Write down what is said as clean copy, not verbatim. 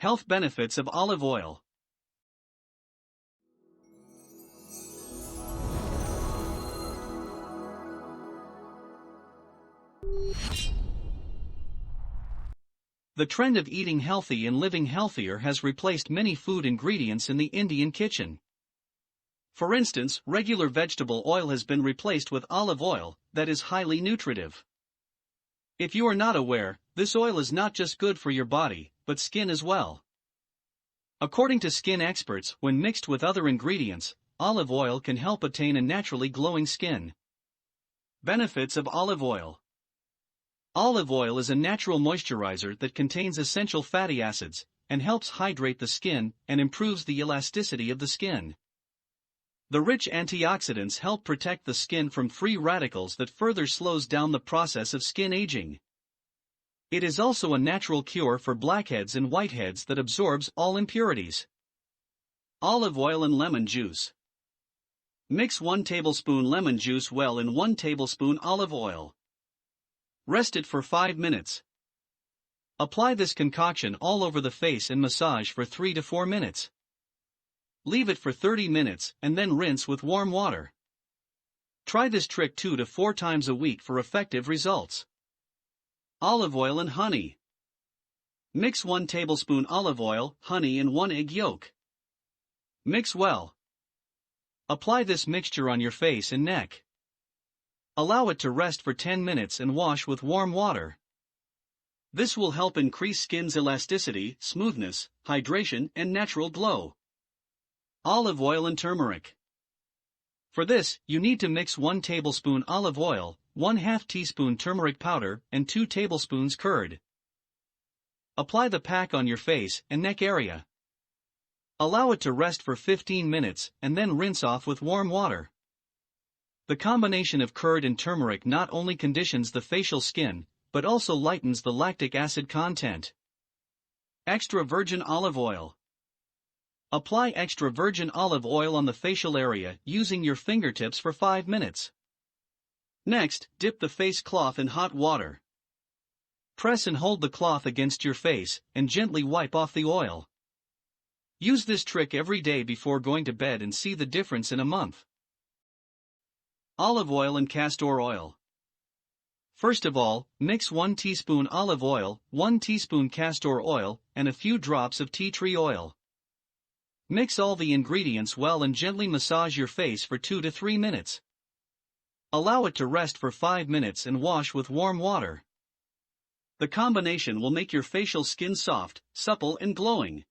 Health benefits of olive oil. The trend of eating healthy and living healthier has replaced many food ingredients in the Indian kitchen. For instance, regular vegetable oil has been replaced with olive oil that is highly nutritive. If you are not aware, this oil is not just good for your body, but skin as well. According to skin experts, when mixed with other ingredients, olive oil can help attain a naturally glowing skin. Benefits of olive oil. Olive oil is a natural moisturizer that contains essential fatty acids, and helps hydrate the skin and improves the elasticity of the skin. The rich antioxidants help protect the skin from free radicals that further slows down the process of skin aging. It is also a natural cure for blackheads and whiteheads that absorbs all impurities. Olive oil and lemon juice. Mix 1 tablespoon lemon juice well in 1 tablespoon olive oil. Rest it for 5 minutes. Apply this concoction all over the face and massage for 3 to 4 minutes. Leave it for 30 minutes and then rinse with warm water. Try this trick 2 to 4 times a week for effective results. Olive oil and honey. Mix 1 tablespoon olive oil, honey and 1 egg yolk. Mix well. Apply this mixture on your face and neck. Allow it to rest for 10 minutes and wash with warm water. This will help increase skin's elasticity, smoothness, hydration, and natural glow. Olive oil and turmeric. For this, you need to mix 1 tablespoon olive oil, 1/2 teaspoon turmeric powder, and 2 tablespoons curd. Apply the pack on your face and neck area. Allow it to rest for 15 minutes and then rinse off with warm water. The combination of curd and turmeric not only conditions the facial skin, but also lightens the lactic acid content. Extra virgin olive oil. Apply extra virgin olive oil on the facial area using your fingertips for 5 minutes. Next, dip the face cloth in hot water. Press and hold the cloth against your face and gently wipe off the oil. Use this trick every day before going to bed and see the difference in a month. Olive oil and castor oil. First of all, mix 1 teaspoon olive oil, 1 teaspoon castor oil, and a few drops of tea tree oil. Mix all the ingredients well and gently massage your face for 2 to 3 minutes. Allow it to rest for 5 minutes and wash with warm water. The combination will make your facial skin soft, supple and glowing.